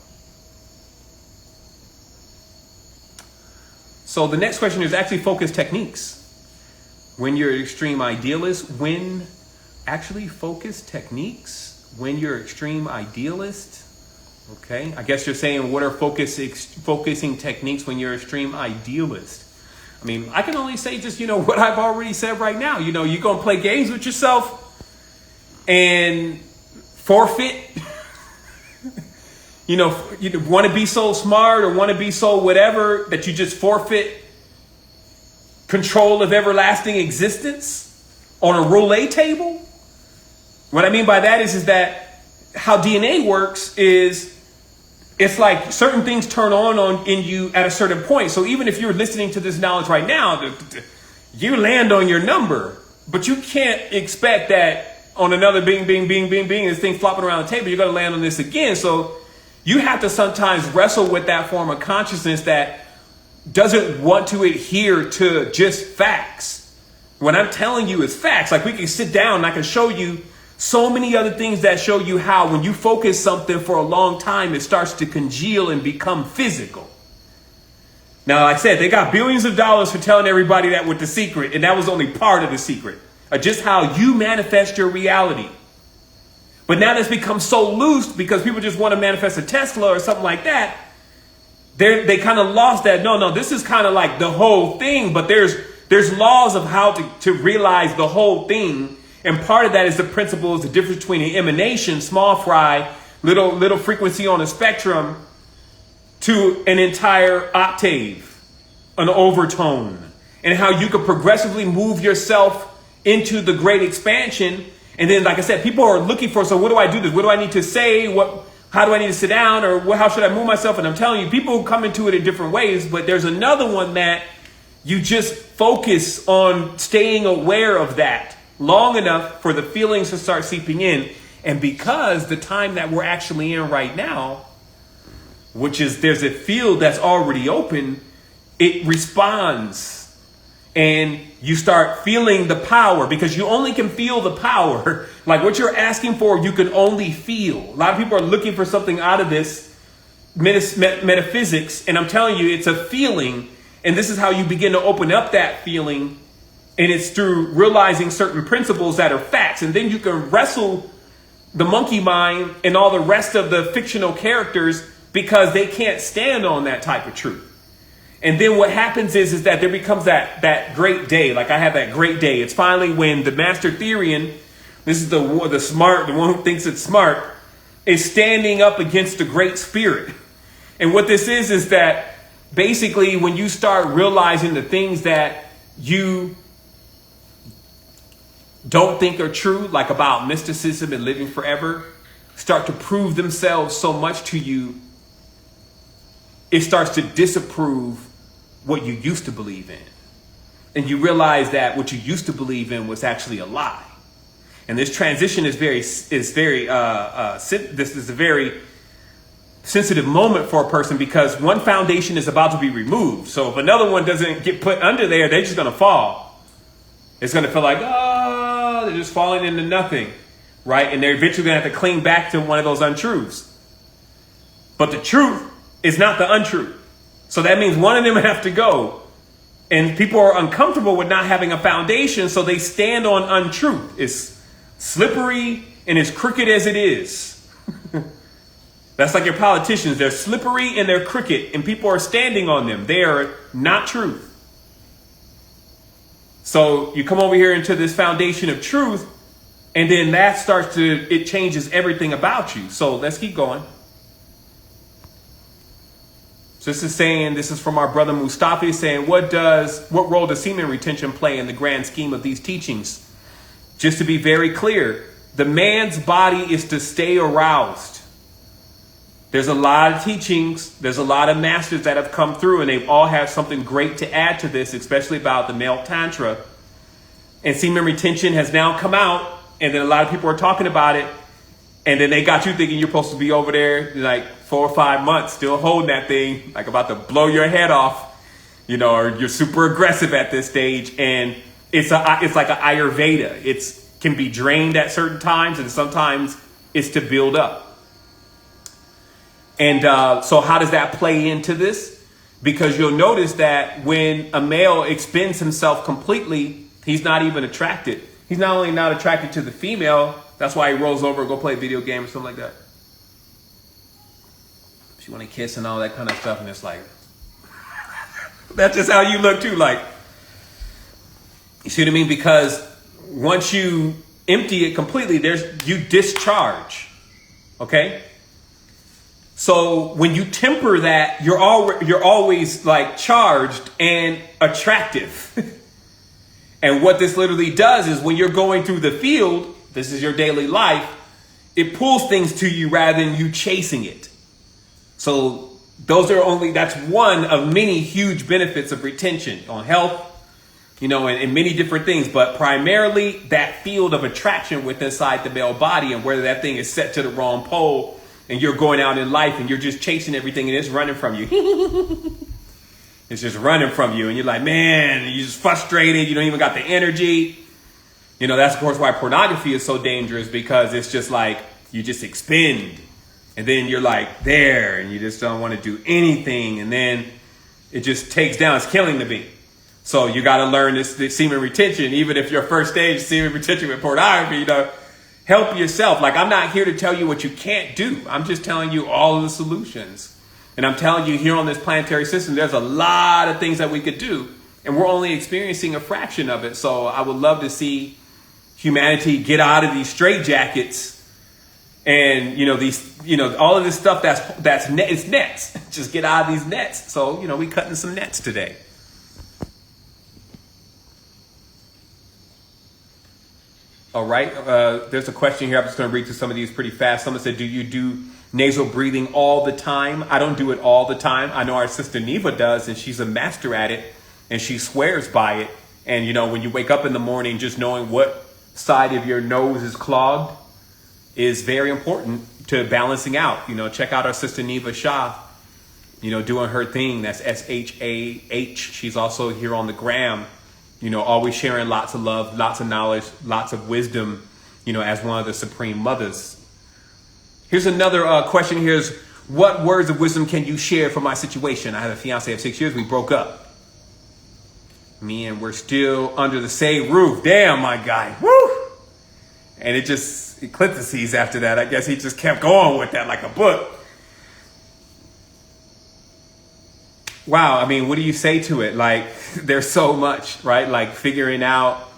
So the next question is actually focus techniques. When you're an extreme idealist, when you're extreme idealist, okay? I guess you're saying what are focusing techniques when you're extreme idealist? I mean, I can only say just, what I've already said right now. You're going to play games with yourself and forfeit. You want to be so smart or want to be so whatever that you just forfeit control of everlasting existence on a roulette table. What I mean by that is that how DNA works is it's like certain things turn on in you at a certain point. So even if you're listening to this knowledge right now, you land on your number, but you can't expect that on another bing, bing, bing, bing, bing, this thing flopping around the table, you're going to land on this again. So you have to sometimes wrestle with that form of consciousness that doesn't want to adhere to just facts. What I'm telling you is facts. Like we can sit down and I can show you so many other things that show you how when you focus something for a long time, it starts to congeal and become physical. Now, like I said, they got billions of dollars for telling everybody that with the secret, and that was only part of the secret. Just how you manifest your reality. But now that's become so loose because people just want to manifest a Tesla or something like that. They kind of lost that. No, this is kind of like the whole thing, but there's laws of how to realize the whole thing. And part of that is the principle is the difference between an emanation, small fry, little frequency on a spectrum, to an entire octave, an overtone, and how you could progressively move yourself into the great expansion. And then, like I said, people are looking for, so what do I do this? What do I need to say? How do I need to sit down? Or how should I move myself? And I'm telling you, people come into it in different ways, but there's another one that you just focus on staying aware of that long enough for the feelings to start seeping in. And because the time that we're actually in right now, which is there's a field that's already open, it responds. And you start feeling the power because you only can feel the power. Like what you're asking for, you can only feel. A lot of people are looking for something out of this metaphysics. And I'm telling you, it's a feeling. And this is how you begin to open up that feeling. And it's through realizing certain principles that are facts. And then you can wrestle the monkey mind and all the rest of the fictional characters because they can't stand on that type of truth. And then what happens is that there becomes that great day. Like I have that great day. It's finally when the master Therian, this is the one who thinks it's smart, is standing up against the great spirit. And what this is that basically when you start realizing the things that you don't think are true, like about mysticism and living forever, start to prove themselves so much to you, it starts to disapprove what you used to believe in. And you realize that what you used to believe in was actually a lie. And this transition is this is a very sensitive moment for a person because one foundation is about to be removed. So if another one doesn't get put under there, they're just going to fall. It's going to feel like, they're just falling into nothing, right? And they're eventually going to have to cling back to one of those untruths. But the truth is not the untruth. So that means one of them have to go. And people are uncomfortable with not having a foundation, so they stand on untruth. It's slippery and as crooked as it is. That's like your politicians. They're slippery and they're crooked, and people are standing on them. They are not truth. So you come over here into this foundation of truth, and then that it changes everything about you. So let's keep going. So this is from our brother Mustafa, saying, what role does semen retention play in the grand scheme of these teachings? Just to be very clear, the man's body is to stay aroused. There's a lot of teachings, there's a lot of masters that have come through, and they've all had something great to add to this, especially about the male tantra. And semen retention has now come out, and then a lot of people are talking about it, and then they got you thinking you're supposed to be over there like 4 or 5 months still holding that thing, like about to blow your head off, or you're super aggressive at this stage. And it's like an Ayurveda. It can be drained at certain times, and sometimes it's to build up. And so how does that play into this? Because you'll notice that when a male expends himself completely, he's not even attracted. He's not only not attracted to the female, that's why he rolls over and go play a video game or something like that. She want to kiss and all that kind of stuff, and it's like, that's just how you look too. Like, you see what I mean? Because once you empty it completely, you discharge. Okay? So when you temper that, you're always like charged and attractive. And what this literally does is when you're going through the field, this is your daily life, it pulls things to you rather than you chasing it. So that's one of many huge benefits of retention on health, and many different things, but primarily that field of attraction within inside the male body, and whether that thing is set to the wrong pole and you're going out in life and you're just chasing everything and it's running from you. It's just running from you, and you're like, man, you're just frustrated. You don't even got the energy. That's of course why pornography is so dangerous, because it's just like you just expend, and then you're like there, and you just don't want to do anything, and then it just takes down. It's killing the bee. So you got to learn this semen retention, even if your first stage semen retention with pornography. Help yourself. Like, I'm not here to tell you what you can't do. I'm just telling you all of the solutions. And I'm telling you, here on this planetary system, there's a lot of things that we could do, and we're only experiencing a fraction of it. So I would love to see humanity get out of these straitjackets, and all of this stuff it's nets. Just get out of these nets. So we cutting some nets today. All right. There's a question here. I'm just going to read through some of these pretty fast. Someone said, do you do nasal breathing all the time? I don't do it all the time. I know our sister Neva does, and she's a master at it, and she swears by it. And, when you wake up in the morning, just knowing what side of your nose is clogged is very important to balancing out. Check out our sister Neva Shah, doing her thing. That's SHAH. She's also here on the gram, always sharing lots of love, lots of knowledge, lots of wisdom, as one of the supreme mothers. Here's another question. Here's, what words of wisdom can you share for my situation? I have a fiance of 6 years. We broke up. Me and we're still under the same roof. Damn, my guy. Woo! And it eclipses after that. I guess he just kept going with that like a book. Wow. I mean, what do you say to it? Like, there's so much, right? Like figuring out.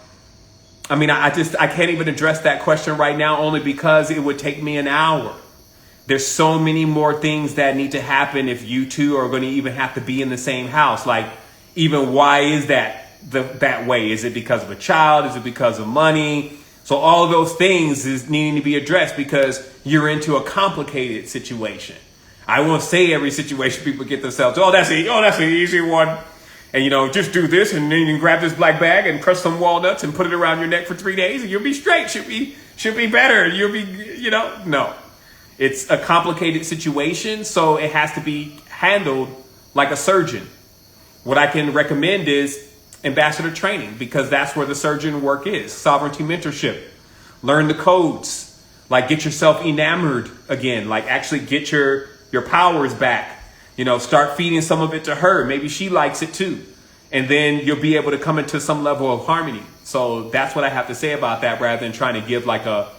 I mean, I can't even address that question right now, only because it would take me an hour. There's so many more things that need to happen if you two are going to even have to be in the same house. Like, even why is that way? Is it because of a child? Is it because of money? So all of those things is needing to be addressed because you're into a complicated situation. I won't say every situation people get themselves, that's an easy one. And, just do this, and then you can grab this black bag and crush some walnuts and put it around your neck for 3 days, and you'll be straight. Should be better. You'll be, no. It's a complicated situation, so it has to be handled like a surgeon. What I can recommend is ambassador training, because that's where the surgeon work is. Sovereignty mentorship. Learn the codes. Like, get yourself enamored again. Like, actually get your powers back. Start feeding some of it to her. Maybe she likes it too. And then you'll be able to come into some level of harmony. So that's what I have to say about that, rather than trying to give like a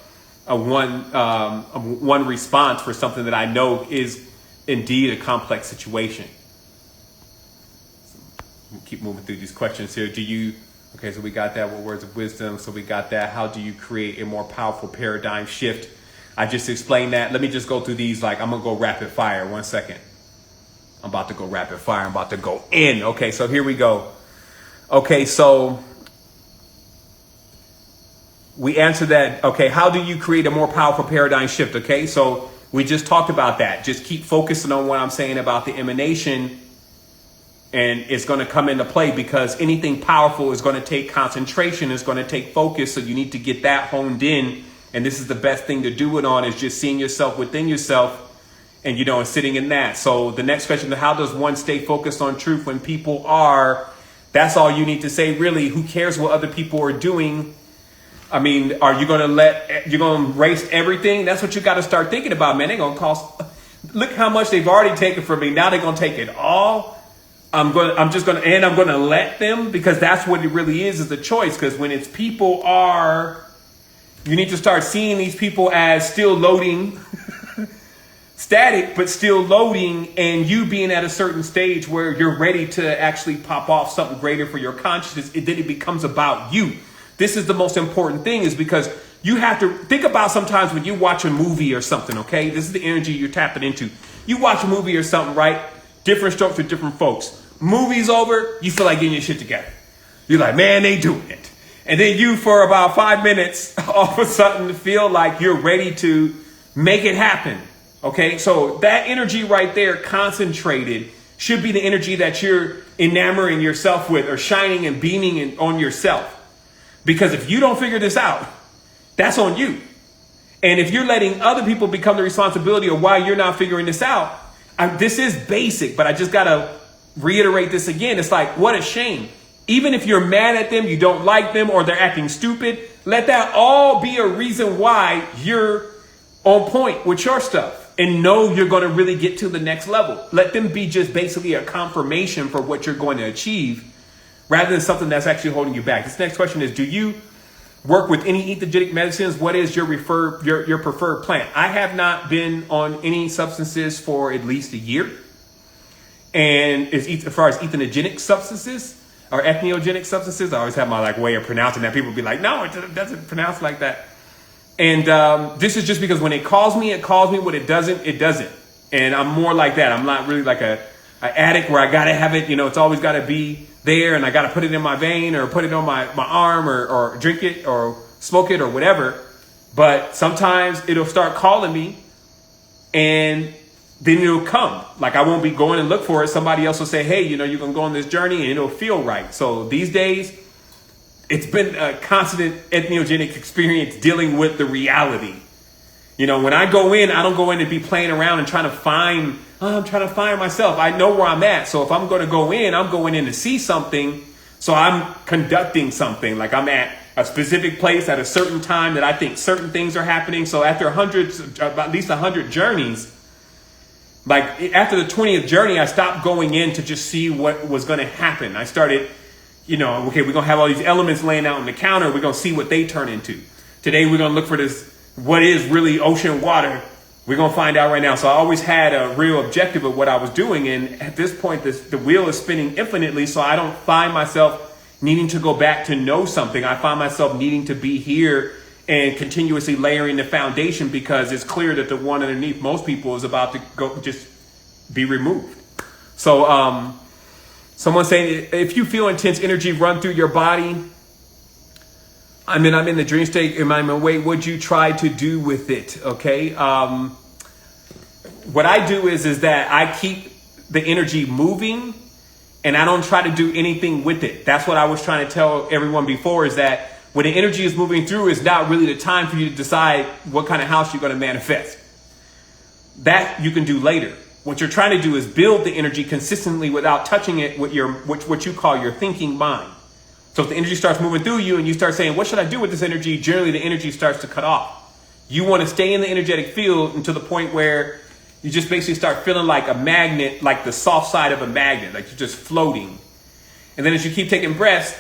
one response for something that I know is indeed a complex situation. So we'll keep moving through these questions here. Okay, so we got that. What words of wisdom? So we got that. How do you create a more powerful paradigm shift? I just explained that. Let me just go through these. Like, I'm going to go rapid fire. 1 second. I'm about to go rapid fire. I'm about to go in. Okay, so here we go. Okay, so we answered that. Okay, how do you create a more powerful paradigm shift? Okay, so we just talked about that. Just keep focusing on what I'm saying about the emanation, and it's going to come into play, because anything powerful is going to take concentration. It's going to take focus. So you need to get that honed in. And this is the best thing to do it on, is just seeing yourself within yourself and, and sitting in that. So the next question is, how does one stay focused on truth when people are, that's all you need to say, really. Who cares what other people are doing? I mean, are you going to erase everything? That's what you got to start thinking about, man. They're going to cost, look how much they've already taken from me. Now they're going to take it all. I'm going to let them, because that's what it really is the choice. Because when it's people are, you need to start seeing these people as still loading, static, but still loading, and you being at a certain stage where you're ready to actually pop off something greater for your consciousness. Then it becomes about you. This is the most important thing, is because you have to think about sometimes when you watch a movie or something, okay? This is the energy you're tapping into. You watch a movie or something, right? Different strokes for different folks. Movie's over, you feel like getting your shit together. You're like, man, they doing it. And then you, for about 5 minutes, all of a sudden feel like you're ready to make it happen. Okay, so that energy right there, concentrated, should be the energy that you're enamoring yourself with, or shining and beaming on yourself. Because if you don't figure this out, that's on you. And if you're letting other people become the responsibility of why you're not figuring this out, this is basic, but I just got to reiterate this again. It's like, what a shame. Even if you're mad at them, you don't like them, or they're acting stupid, let that all be a reason why you're on point with your stuff. And know you're going to really get to the next level. Let them be just basically a confirmation for what you're going to achieve, rather than something that's actually holding you back. This next question is, do you work with any ethergetic medicines? What is your preferred plant? I have not been on any substances for at least a year. And as far as ethanogenic substances or ethniogenic substances, I always have my way of pronouncing that. People be like, no, it doesn't pronounce like that. And this is just because when it calls me. When it doesn't. And I'm more like that. I'm not really like an addict where I got to have it. It's always got to be there, and I got to put it in my vein or put it on my arm or drink it or smoke it or whatever. But sometimes it'll start calling me, and then it'll come. Like, I won't be going and look for it. Somebody else will say, hey, you're going to go on this journey, and it'll feel right. So these days, it's been a constant ethniogenic experience dealing with the reality. When I go in, I don't go in to be playing around and I'm trying to find myself. I know where I'm at. So if I'm going to go in, I'm going in to see something. So I'm conducting something. Like, I'm at a specific place at a certain time that I think certain things are happening. So after at least 100 journeys, like after the 20th journey, I stopped going in to just see what was going to happen. I started, okay, we're going to have all these elements laying out on the counter. We're going to see what they turn into. Today, we're going to look for this, what is really ocean water. We're going to find out right now. So I always had a real objective of what I was doing. And at this point, the wheel is spinning infinitely. So I don't find myself needing to go back to know something. I find myself needing to be here and continuously layering the foundation, because it's clear that the one underneath most people is about to go just be removed. So someone saying, if you feel intense energy run through your body, I'm in the dream state, am I awake? What'd you try to do with it? Okay. What I do is that I keep the energy moving, and I don't try to do anything with it. That's what I was trying to tell everyone before, is that when the energy is moving through, it's not really the time for you to decide what kind of house you're going to manifest. That you can do later. What you're trying to do is build the energy consistently without touching it with what you call your thinking mind. So if the energy starts moving through you and you start saying, what should I do with this energy? Generally, the energy starts to cut off. You want to stay in the energetic field until the point where you just basically start feeling like a magnet, like the soft side of a magnet, like you're just floating. And then as you keep taking breaths,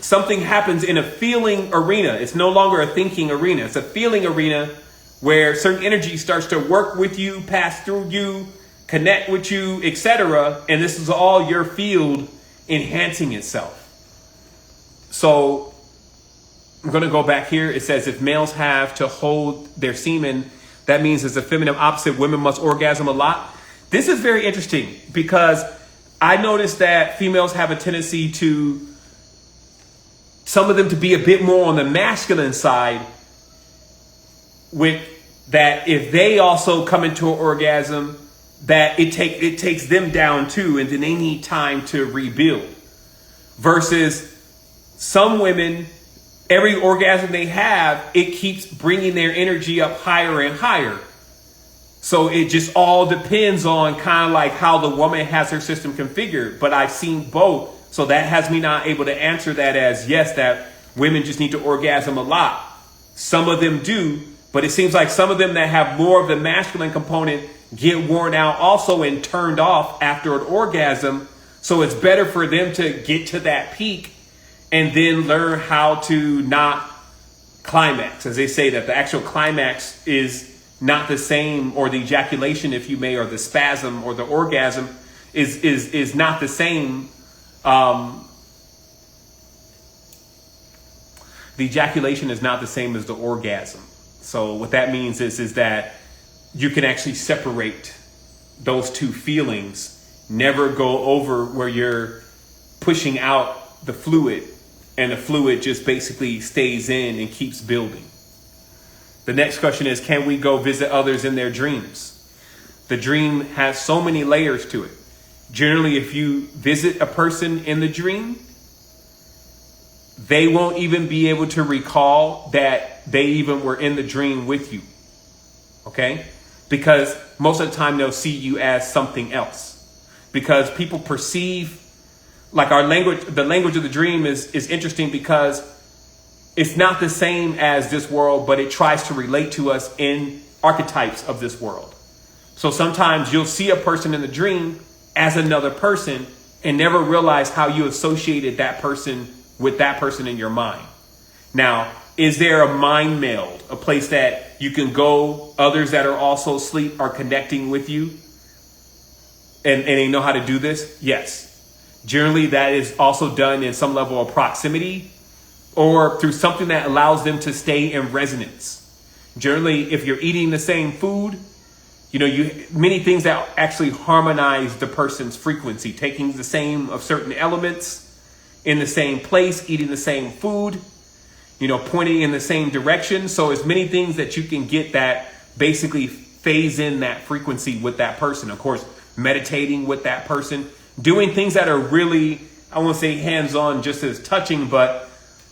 something happens in a feeling arena. It's no longer a thinking arena. It's a feeling arena where certain energy starts to work with you, pass through you, connect with you, etc. And this is all your field enhancing itself. So I'm going to go back here. It says if males have to hold their semen, that means as a feminine opposite, women must orgasm a lot. This is very interesting because I noticed that females have a tendency to, some of them to be a bit more on the masculine side, with that if they also come into an orgasm, that it takes them down too, and then they need time to rebuild. Versus some women, every orgasm they have, it keeps bringing their energy up higher and higher. So it just all depends on kind of like how the woman has her system configured. But I've seen both. So that has me not able to answer that as yes, that women just need to orgasm a lot. Some of them do, but it seems like some of them that have more of the masculine component get worn out also and turned off after an orgasm. So it's better for them to get to that peak and then learn how to not climax. As they say that the actual climax is not the same, or the ejaculation, if you may, or the spasm or the orgasm is not the same. The ejaculation is not the same as the orgasm. So what that means is that you can actually separate those two feelings, never go over where you're pushing out the fluid and the fluid just basically stays in and keeps building. The next question is, can we go visit others in their dreams? The dream has so many layers to it. Generally, if you visit a person in the dream, they won't even be able to recall that they even were in the dream with you. Okay? Because most of the time they'll see you as something else. Because people perceive, like our language, the language of the dream is interesting because it's not the same as this world, but it tries to relate to us in archetypes of this world. So sometimes you'll see a person in the dream as another person and never realize how you associated that person with that person in your mind. Now, is there a mind meld, a place that you can go, others that are also asleep are connecting with you and they know how to do this? Yes. Generally, that is also done in some level of proximity or through something that allows them to stay in resonance. Generally, if you're eating the same food, many things that actually harmonize the person's frequency, taking the same of certain elements in the same place, eating the same food, pointing in the same direction. So as many things that you can get that basically phase in that frequency with that person. Of course, meditating with that person, doing things that are really, I won't say hands-on just as touching, but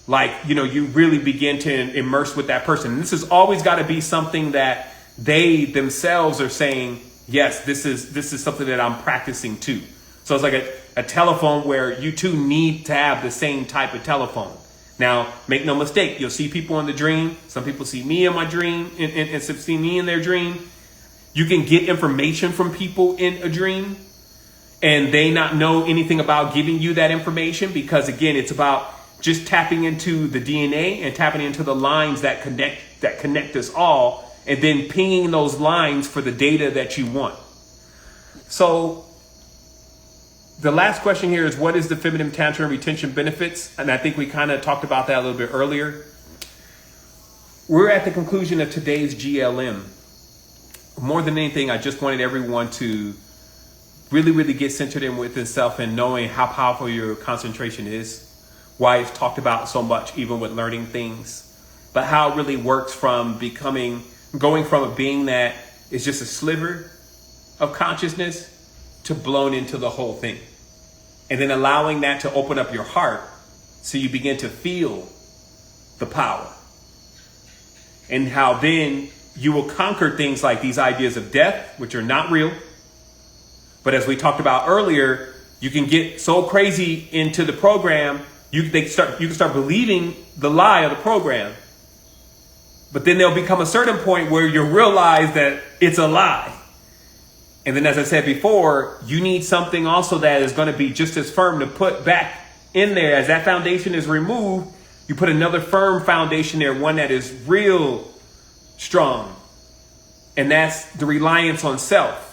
like, you really begin to immerse with that person. And this has always got to be something that they themselves are saying, yes, this is something that I'm practicing too. So it's like a telephone where you two need to have the same type of telephone. Now, make no mistake, you'll see people in the dream. Some people see me in my dream and see me in their dream. You can get information from people in a dream and they not know anything about giving you that information because, again, it's about just tapping into the DNA and tapping into the lines that connect us all and then pinging those lines for the data that you want. So the last question here is, what is the feminine tantra retention benefits? And I think we kind of talked about that a little bit earlier. We're at the conclusion of today's GLM. More than anything, I just wanted everyone to really, really get centered in with itself and knowing how powerful your concentration is, why it's talked about so much, even with learning things, but how it really works from going from a being that is just a sliver of consciousness to blown into the whole thing. And then allowing that to open up your heart so you begin to feel the power. And how then you will conquer things like these ideas of death, which are not real. But as we talked about earlier, you can get so crazy into the program You can start believing the lie of the program. But then there'll become a certain point where you realize that it's a lie. And then, as I said before, you need something also that is going to be just as firm to put back in there. As that foundation is removed, you put another firm foundation there, one that is real strong. And that's the reliance on self.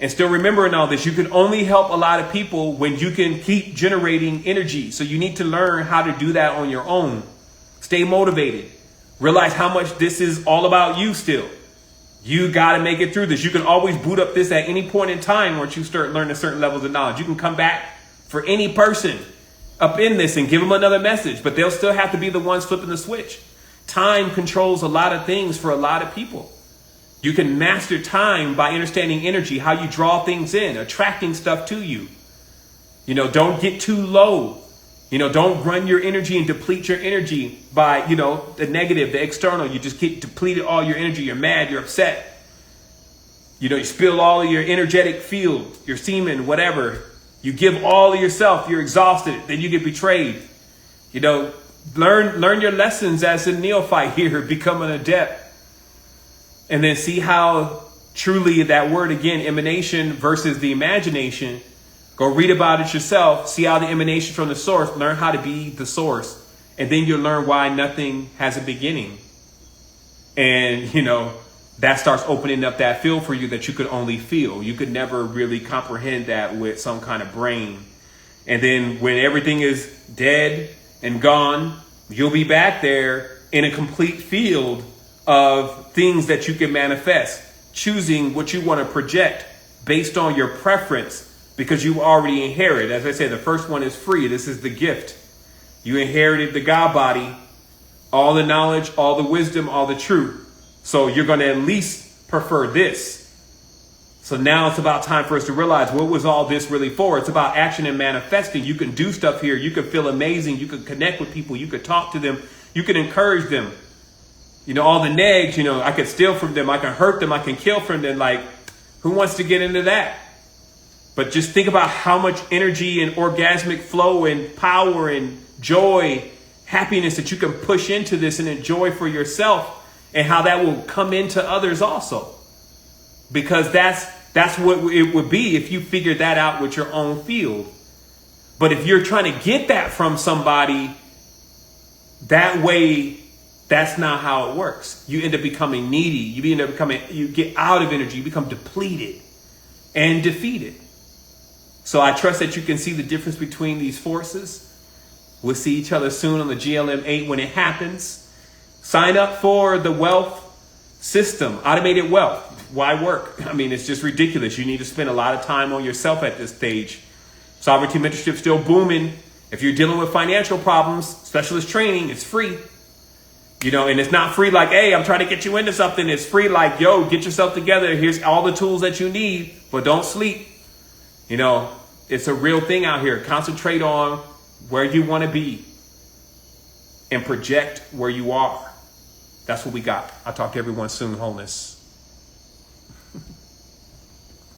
And still remembering all this, you can only help a lot of people when you can keep generating energy. So you need to learn how to do that on your own. Stay motivated. Realize how much this is all about you still. You got to make it through this. You can always boot up this at any point in time once you start learning certain levels of knowledge. You can come back for any person up in this and give them another message, but they'll still have to be the ones flipping the switch. Time controls a lot of things for a lot of people. You can master time by understanding energy, how you draw things in, attracting stuff to you. Don't get too low. Don't run your energy and deplete your energy by, the negative, the external. You just get depleted all your energy. You're mad, you're upset. You spill all of your energetic field, your semen, whatever. You give all of yourself, you're exhausted, then you get betrayed. Learn your lessons as a neophyte here, become an adept. And then see how truly that word again, emanation versus the imagination. Go read about it yourself. See how the emanation from the source. Learn how to be the source. And then you'll learn why nothing has a beginning. And, that starts opening up that field for you that you could only feel. You could never really comprehend that with some kind of brain. And then when everything is dead and gone, you'll be back there in a complete field of things that you can manifest, choosing what you want to project based on your preference, because you already inherit. As I said, the first one is free. This is the gift. You inherited the God body, all the knowledge, all the wisdom, all the truth. So you're going to at least prefer this. So now it's about time for us to realize, what was all this really for? It's about action and manifesting. You can do stuff here. You can feel amazing. You can connect with people. You can talk to them. You can encourage them. All the negs, I could steal from them. I can hurt them. I can kill from them. Like, who wants to get into that? But just think about how much energy and orgasmic flow and power and joy, happiness that you can push into this and enjoy for yourself, and how that will come into others also. Because that's what it would be if you figured that out with your own field. But if you're trying to get that from somebody, that way, that's not how it works. You end up becoming needy. You get out of energy. You become depleted and defeated. So I trust that you can see the difference between these forces. We'll see each other soon on the GLM 8 when it happens. Sign up for the wealth system, automated wealth. Why work? It's just ridiculous. You need to spend a lot of time on yourself at this stage. Sovereignty mentorship still booming. If you're dealing with financial problems, specialist training, it's free. And it's not free like, hey, I'm trying to get you into something. It's free like, yo, get yourself together. Here's all the tools that you need, but don't sleep. It's a real thing out here. Concentrate on where you want to be and project where you are. That's what we got. I'll talk to everyone soon. Wholeness.